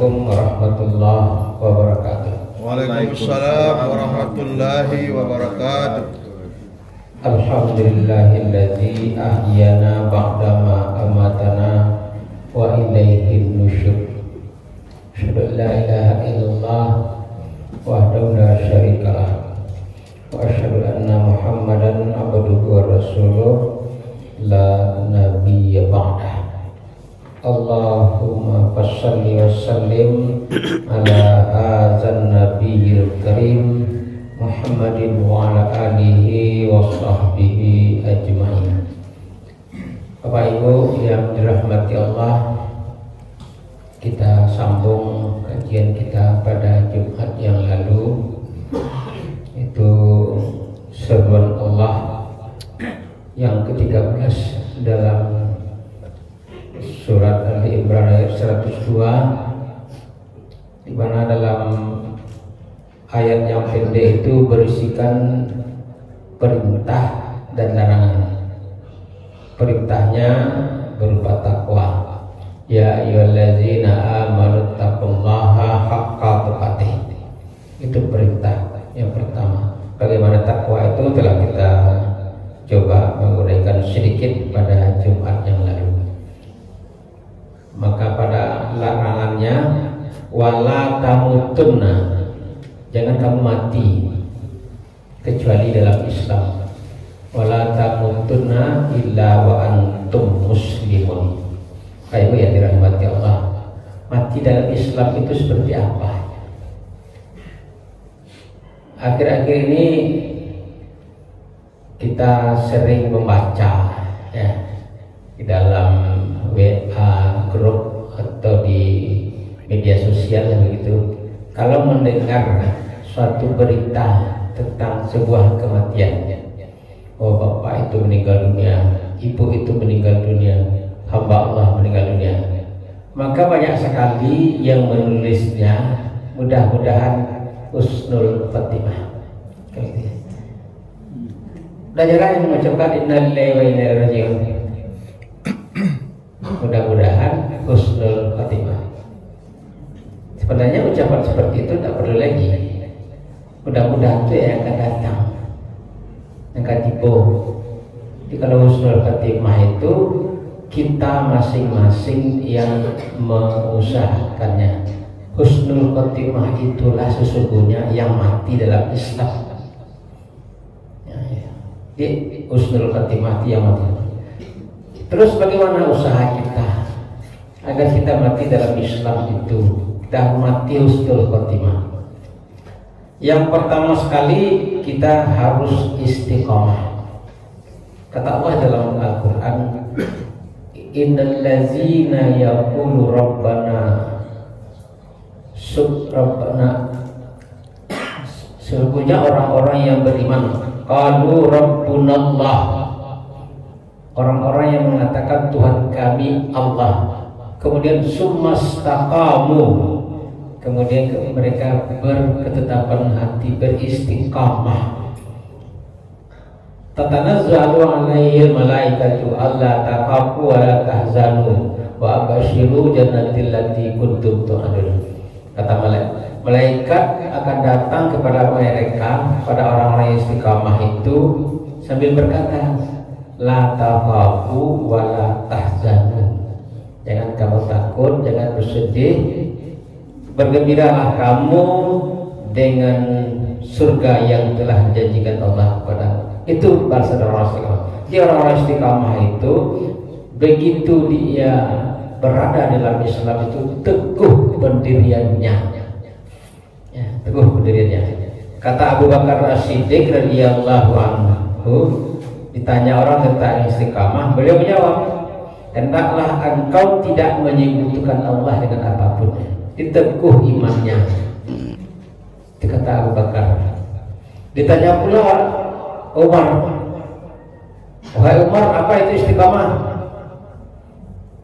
Assalamualaikum warahmatullahi wabarakatuh. Waalaikumsalam warahmatullahi wabarakatuh. Alhamdulillahilladzi ahyana ba'dama amatana wa ilaihin nusyur. Asyhadu an la ilaha illallah wahdahu la syarikalah wa asyhadu anna Muhammadan abduhu wa rasuluh la nabiyya ba'dah. Allahumma fassalli wa sallim ala hadzal nabiyil karim Muhammadin wa ala alihi wa sahbihi ajma'in. Bapak Ibu yang dirahmati Allah, kita sambung kajian kita pada Jumat yang lalu, itu seruan Allah yang ke-13 dalam surat Ali Imran ayat 102, di mana dalam ayat yang pendek itu berisikan perintah dan larangan. Perintahnya berupa takwa. Ya ayyuhallazina amanu taqullaha haqqa tuqatih. Itu perintah yang pertama. Bagaimana takwa itu telah kita coba menguraikan sedikit pada Jumat yang lalu. Maka pada larangannya, wala tamutunna, jangan kamu mati kecuali dalam Islam. Wala tamutunna illa wa antum muslimun. Ibu yang dirahmati Allah, mati dalam Islam itu seperti apa? Akhir-akhir ini kita sering membaca ya, di dalam WA grup atau di media sosial begitu. Kalau mendengar suatu berita tentang sebuah kematian, oh bapak itu meninggal dunia, ibu itu meninggal dunia, hamba Allah meninggal dunia, maka banyak sekali yang menulisnya mudah-mudahan husnul khotimah. Dan jarang yang mengucapkan innalillahi wa inna ilaihi raji'un. Mudah-mudahan husnul khotimah. Sebenarnya ucapan seperti itu tidak perlu lagi. Mudah-mudahan itu yang akan datang, yang akan tiba. Jadi kalau husnul khotimah itu kita masing-masing yang mengusahakannya. Husnul khotimah itulah sesungguhnya yang mati dalam Islam. Jadi husnul khotimah yang mati. Terus bagaimana usaha kita agar kita mati dalam Islam itu, kita mati husnul khotimah? Yang pertama sekali kita harus istiqomah. Kata Allah dalam Al-Quran, innal ladzina yaqulu rabbana sesungguhnya orang-orang yang beriman, qalu rabbunallah, orang-orang yang mengatakan Tuhan kami Allah, kemudian summastaqamu, kemudian mereka berketetapan hati, beristiqamah, tatanazzalu alaihil malaikatu alla taqafu wa la tahzanu wa abashiru jannatil lati kuntum tu'adun. Kata malaikat akan datang kepada mereka, pada orang-orang yang istiqamah itu, sambil berkata, la takhafu wa la tahzanu, jangan kamu takut, jangan bersedih, bergembiralah kamu dengan surga yang telah dijanjikan Allah kepada. Itu bahasa orang istiqamah. Jadi orang-orang istiqamah itu begitu dia berada dalam Islam itu teguh pendiriannya, ya, teguh pendiriannya. Kata Abu Bakar As-Siddiq radhiyallahu anhu, ditanya orang tentang istiqamah, beliau menjawab, hendaklah engkau tidak menyekutukan Allah dengan apapun, diteguh imannya. Itu kata Abu Bakar. Ditanya pula Umar, wahai Umar, apa itu istiqamah?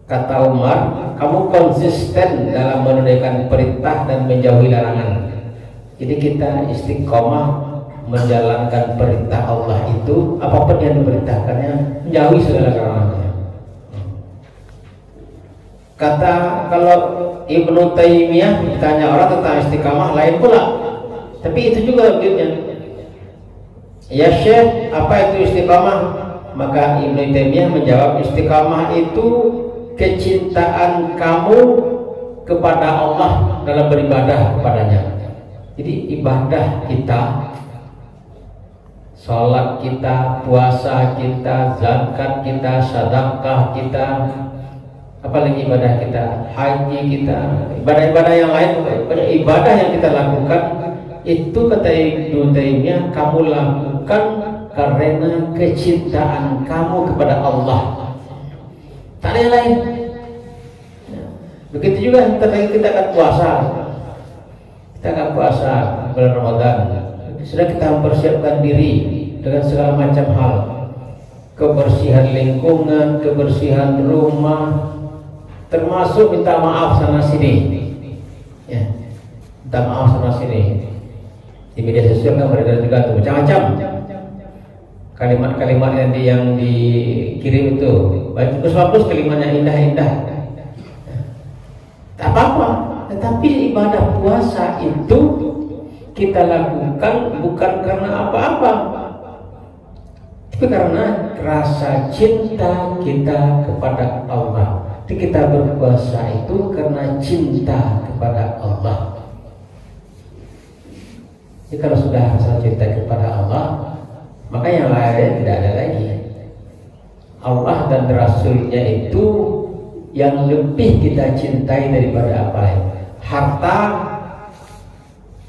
Kata Umar, kamu konsisten dalam menunaikan perintah dan menjauhi larangan. Jadi kita istiqomah menjalankan perintah Allah itu, apapun yang diperintahkannya, menjauhi segala larangannya. Kata kalau Ibnu Taimiyah ditanya orang tentang istiqamah lain pula, tapi itu juga wujudnya. Ya Syekh, apa itu istiqamah? Maka Ibnu Taimiyah menjawab, istiqamah itu kecintaan kamu kepada Allah dalam beribadah kepadanya. Jadi ibadah kita, sholat kita, puasa kita, zakat kita, sedekah kita, apalagi ibadah kita, haji kita, ibadah-ibadah yang lain, ibadah yang kita lakukan itu kata Ibnu Taimiyah kamu lakukan karena kecintaan kamu kepada Allah, tak ada yang lain. Begitu juga kita akan puasa, bulan Ramadan. Sudah kita mempersiapkan diri dengan segala macam hal, kebersihan lingkungan, kebersihan rumah, termasuk minta maaf sana sini, ya, minta maaf sana sini. Di media sosial kan beredar juga tuh macam-macam kalimat-kalimat yang dikirim itu, bagus-bagus kalimatnya, indah-indah, tak apa-apa. Tetapi ibadah puasa itu kita lakukan bukan karena apa-apa, tapi karena rasa cinta kita kepada Allah. Jadi kita berpuasa itu karena cinta kepada Allah. Jadi kalau sudah rasa cinta kepada Allah, maka yang lain tidak ada lagi. Allah dan Rasulnya itu yang lebih kita cintai daripada apa lain. Harta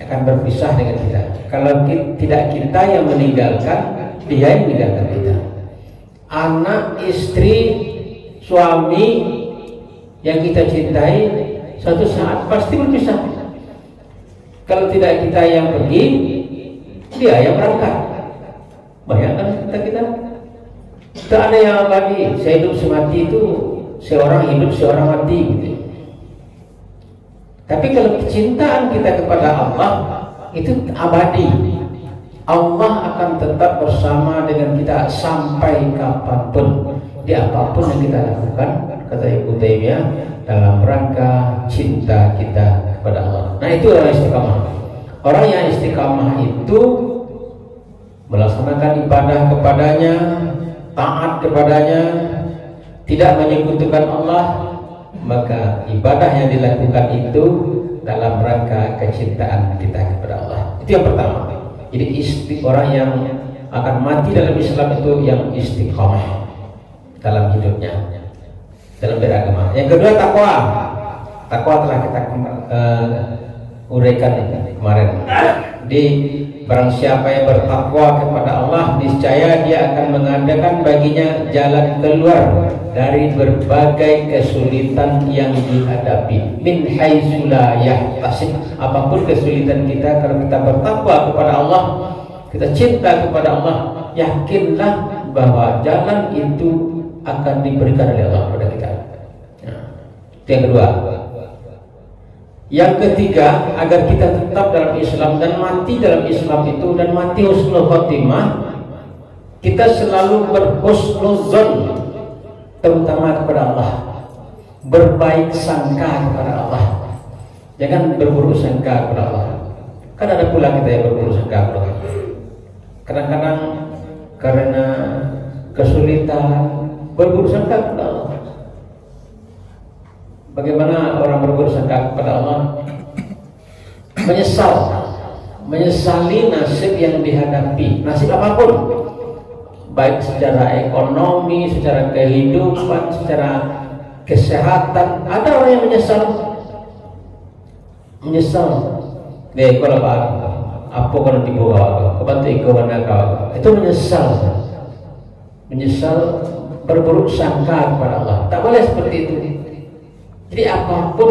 akan berpisah dengan kita. Kalau tidak kita yang meninggalkan, dia yang meninggalkan kita. Anak, istri, suami yang kita cintai suatu saat pasti berpisah. Kalau tidak kita yang pergi, dia yang berangkat. Bayangkan kita tak ada yang abadi. Sehidup semati itu seorang hidup seorang mati gitu. Tapi kalau kecintaan kita kepada Allah itu abadi. Allah akan tetap bersama dengan kita sampai kapanpun, di apapun yang kita lakukan, kata Ibnu Taimiyah, dalam rangka cinta kita kepada Allah. Nah, itu orang istiqamah. Orang yang istiqamah itu melaksanakan ibadah kepadanya, taat kepadanya, tidak menyekutukan Allah, maka ibadah yang dilakukan itu dalam rangka kecintaan kita kepada Allah. Itu yang pertama. Jadi orang yang akan mati dalam Islam itu yang istiqamah dalam hidupnya, dalam beragama. Yang kedua, takwa. Takwa telah kita uraikan kemarin. Di barang siapa yang bertakwa kepada Allah, niscaya dia akan mengadakan baginya jalan keluar dari berbagai kesulitan yang dihadapi. Min haitsu la yahtasib. Apapun kesulitan kita, kalau kita bertakwa kepada Allah, kita cinta kepada Allah, yakinlah bahwa jalan itu akan diberikan oleh Allah kepada kita. Nah, itu yang kedua. Yang ketiga, agar kita tetap dalam Islam dan mati dalam Islam itu, dan mati husnul khotimah, kita selalu berhusnuzon terutama kepada Allah, berbaik sangka kepada Allah, jangan berburuk sangka kepada Allah. Kan ada pula kita yang berburuk sangka kepada Allah. Kadang-kadang karena kesulitan berburuk sangka kepada Allah. Bagaimana orang berburuk sangka kepada Allah? Menyesali nasib yang dihadapi, nasib apapun, baik secara ekonomi, secara kehidupan, secara kesehatan. Ada orang yang menyesal. Deh, kalau apa kalau dibawa, kebantu ikawan kau, itu menyesal, berburuk sangka kepada Allah. Tak boleh seperti itu. Jadi apapun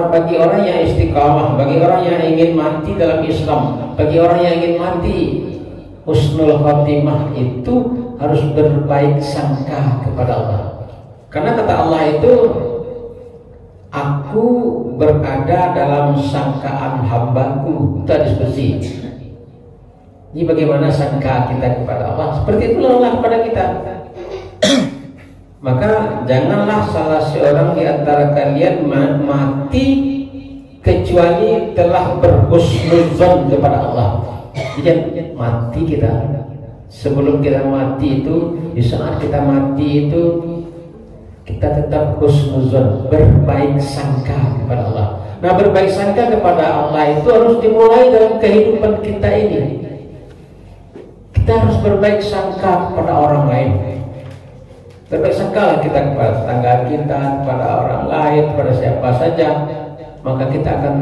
bagi orang yang istiqamah, bagi orang yang ingin mati dalam Islam, bagi orang yang ingin mati husnul khotimah, itu harus berbaik sangka kepada Allah. Karena kata Allah itu, aku berada dalam sangkaan hambaku. Itu diskusi. Ini bagaimana sangka kita kepada Allah, seperti itulah Allah kepada kita. Maka janganlah salah seorang di antara kalian mati kecuali telah berhusnuzon kepada Allah. Jadi mati kita, sebelum kita mati itu, di saat kita mati itu kita tetap husnuzon, berbaik sangka kepada Allah. Nah, berbaik sangka kepada Allah itu harus dimulai dalam kehidupan kita ini. Kita harus berbaik sangka kepada orang lain. Berbaik sangka kita kepada tetangga kita, kepada orang lain, kepada siapa saja, maka kita akan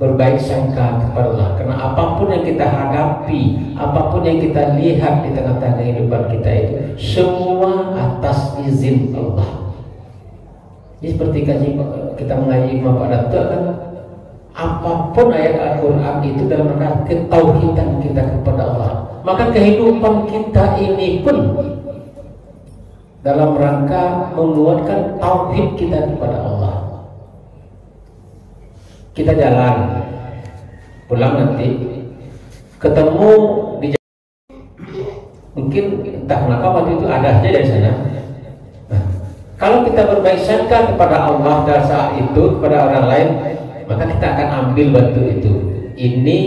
berbaik sangka kepada Allah. Karena apapun yang kita hadapi, apapun yang kita lihat di tengah-tengah kehidupan kita itu, semua atas izin Allah. Ini seperti kita mengaji pada itu kan, apapun ayat Al-Quran itu dalam rangka ketauhidan kita kepada Allah. Maka kehidupan kita ini pun dalam rangka menguatkan tauhid kita kepada Allah. Kita jalan pulang nanti ketemu di jalan, mungkin entah kenapa waktu itu ada aja dari sana. Nah, kalau kita berbaik sangka kepada Allah pada saat itu kepada orang lain, maka kita akan ambil batu itu. Ini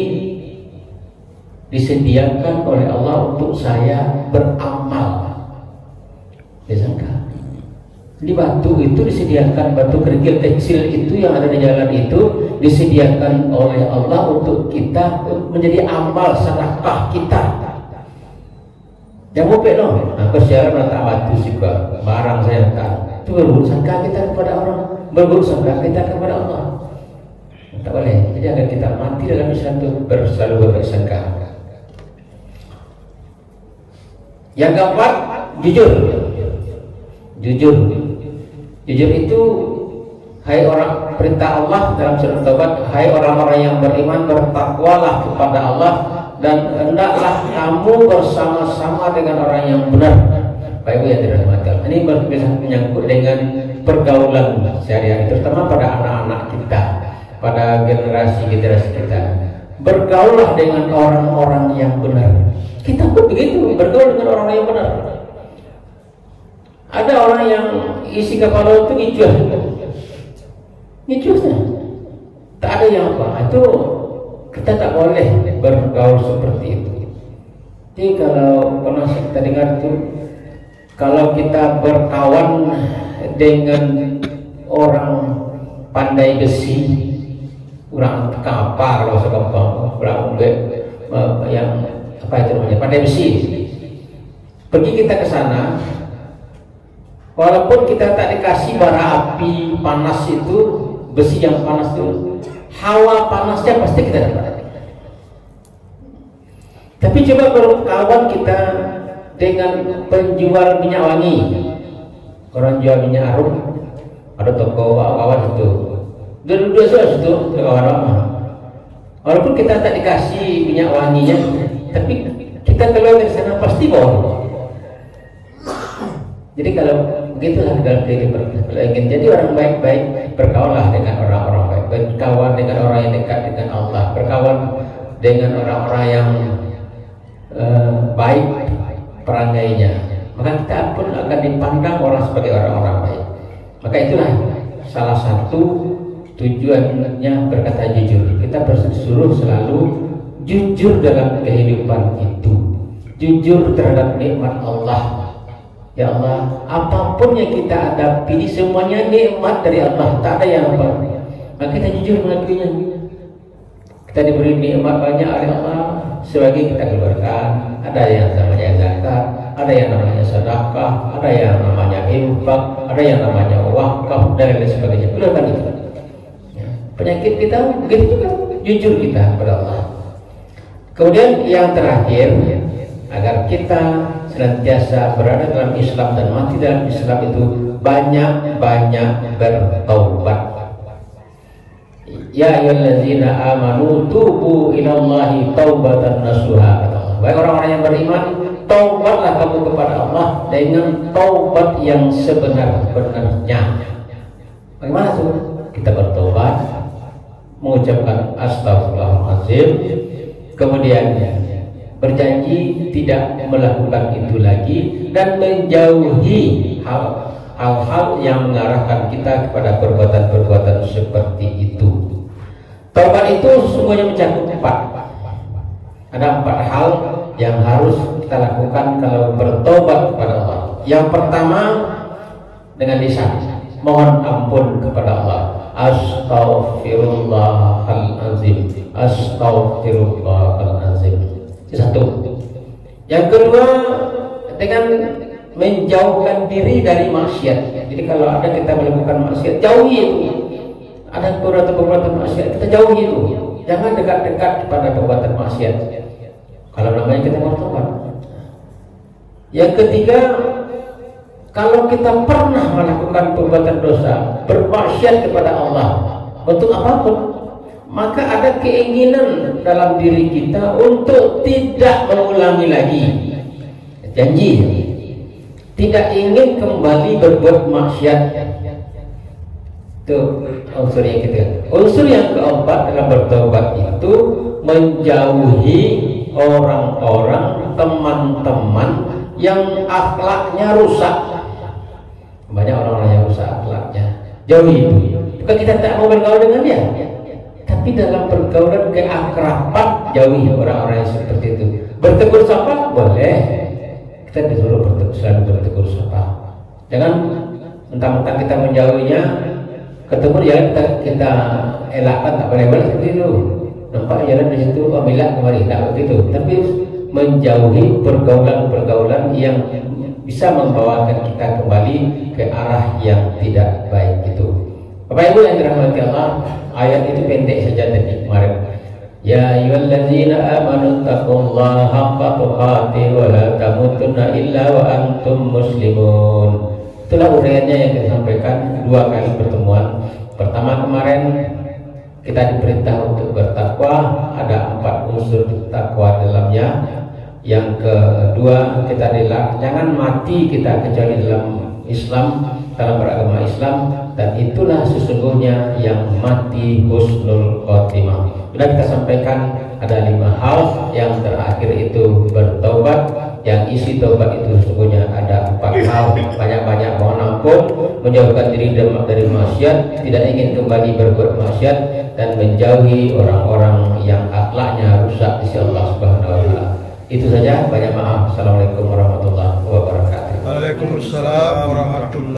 disediakan oleh Allah untuk saya beramal. Disangka di batu itu disediakan, batu kerikil kecil itu yang ada di jalan itu disediakan oleh Allah untuk kita menjadi amal sedekah kita. Jangan lupa dong, aku siaran letak batu juga barang saya letak. Itu berburuk sangka kita kepada orang, berburuk sangka kita kepada Allah. Tak boleh. Jadi agar kita mati dalam Islam itu selalu berbaik sangka. Yang keempat, jujur. Jujur itu, hai orang, perintah Allah dalam surat Taubat, hai orang-orang yang beriman, bertakwalah kepada Allah dan hendaklah kamu bersama-sama dengan orang yang benar. Baik Bu yang dirahmati Allah. Ini menyangkut dengan pergaulan sehari-hari, terutama pada anak-anak kita, pada generasi kita. Bergaulah dengan orang-orang yang benar. Kita pun begitu, bergaul dengan orang yang benar. Ada orang yang isi kepala itu ngicuhnya, tak ada yang apa. Itu kita tak boleh bergaul seperti itu. Jadi kalau pernah kita dengar itu, kalau kita berkawan dengan orang pandai besi, orang kapal kalau segampang, orang yang apa itu namanya, pandai besi, pergi kita ke sana. Walaupun kita tak dikasih bara api panas itu, besi yang panas itu, hawa panasnya pasti kita dapat. Tapi coba berkawan kita dengan penjual minyak wangi, orang jual minyak harum, ada toko kawan itu, dua itu kawan. Walaupun kita tak dikasih minyak wanginya, tapi kita keluar dari sana pasti bohong. Jadi kalau begitulah dalam kehidupan, kalau ingin jadi orang baik-baik, berkawanlah dengan orang-orang baik, berkawan dengan orang yang dekat dengan Allah, berkawan dengan orang-orang yang baik perangainya, maka kita pun akan dipandang orang sebagai orang-orang baik. Maka itulah salah satu tujuannya berkata jujur. Kita disuruh selalu jujur dalam kehidupan itu, jujur terhadap nikmat Allah. Ya Allah, apapun yang kita hadapi ini semuanya nikmat dari Allah, tak ada yang apa. Maka kita jujur mengakuinya. Kita diberi nikmat banyak oleh Allah, sebagian kita keluarkan. Ada yang namanya zakat, ada yang namanya sedekah, ada yang namanya infak, ada yang namanya wakaf dan lain sebagainya. Keluarkan itu. Ya. Penyakit kita begitu juga, jujur kita kepada Allah. Kemudian yang terakhir, agar kita senantiasa berada dalam Islam dan mati dalam Islam itu banyak-banyak bertaubat. Ya ayyuhallazina amanu tubu ilallahi taubatan nasuha. Baik orang-orang yang beriman, taubatlah kamu kepada Allah dengan taubat yang sebenar-benarnya. Bagaimana tuh? Kita bertaubat, mengucapkan astagfirullahaladzim, kemudian berjanji tidak melakukan itu lagi dan menjauhi hal-hal yang mengarahkan kita kepada perbuatan-perbuatan seperti itu. Taubat itu sesungguhnya mencakup empat. Ada empat hal yang harus kita lakukan kalau bertobat kepada Allah. Yang pertama, dengan lisan, mohon ampun kepada Allah. Astaghfirullahalazim, astaghfirullahalazim. Itu satu. Yang kedua, dengan menjauhkan diri dari maksiat. Jadi kalau ada kita melakukan maksiat, jauhi itu. Ada perbuatan maksiat, kita jauhi itu. Jangan dekat-dekat kepada perbuatan maksiat. Kalau namanya kita bertobat. Yang ketiga, kalau kita pernah melakukan perbuatan dosa, bermaksiat kepada Allah untuk apapun, maka ada keinginan dalam diri kita untuk tidak mengulangi lagi. Janji tidak ingin kembali berbuat maksiat. Itu unsur yang ketiga. Unsur yang keempat dalam bertobat itu menjauhi orang-orang, teman-teman yang akhlaknya rusak. Banyak orang-orang yang rusak akhlaknya, jauhi itu. Bukan kita tak mau bergaul dengan dia, tapi dalam pergaulan keakraban jauhi orang-orang yang seperti itu. Bertegur sapa boleh, kita disuruh selalu bertegur sapa. Jangan mentang-mentang kita menjauhinya, ketemu dia kita elakkan, tak boleh seperti itu. Nampak jalan di situ, ambillah kembali, tak begitu. Tapi menjauhi pergaulan-pergaulan yang bisa membawakan kita kembali ke arah yang tidak baik itu. Bapak Ibu yang dirahmati Allah, ayat itu pendek saja tadi kemarin. Ya ayyuhallazina amanu taqullaha haqqa tuqatih wa la tamutunna illa wa antum muslimun. Itulah uraiannya yang kita sampaikan dua kali pertemuan. Pertama kemarin kita diperintah untuk bertakwa, ada 4 unsur takwa dalamnya. Yang kedua, kita jangan mati kita kecuali dalam Islam, dalam beragama Islam, dan itulah sesungguhnya yang mati husnul khotimah. Sudah kita sampaikan ada 5 hal. Yang terakhir itu bertobat. Yang isi tobat itu sesungguhnya ada 4 hal. Banyak-banyak mohon ampun, menjauhkan diri dari maksiat, tidak ingin kembali berbuat maksiat, dan menjauhi orang-orang yang akhlaknya rusak di sisi Allah Subhanahu wa taala. Itu saja, banyak maaf. Assalamualaikum warahmatullahi wabarakatuh. Waalaikumsalam warahmatullahi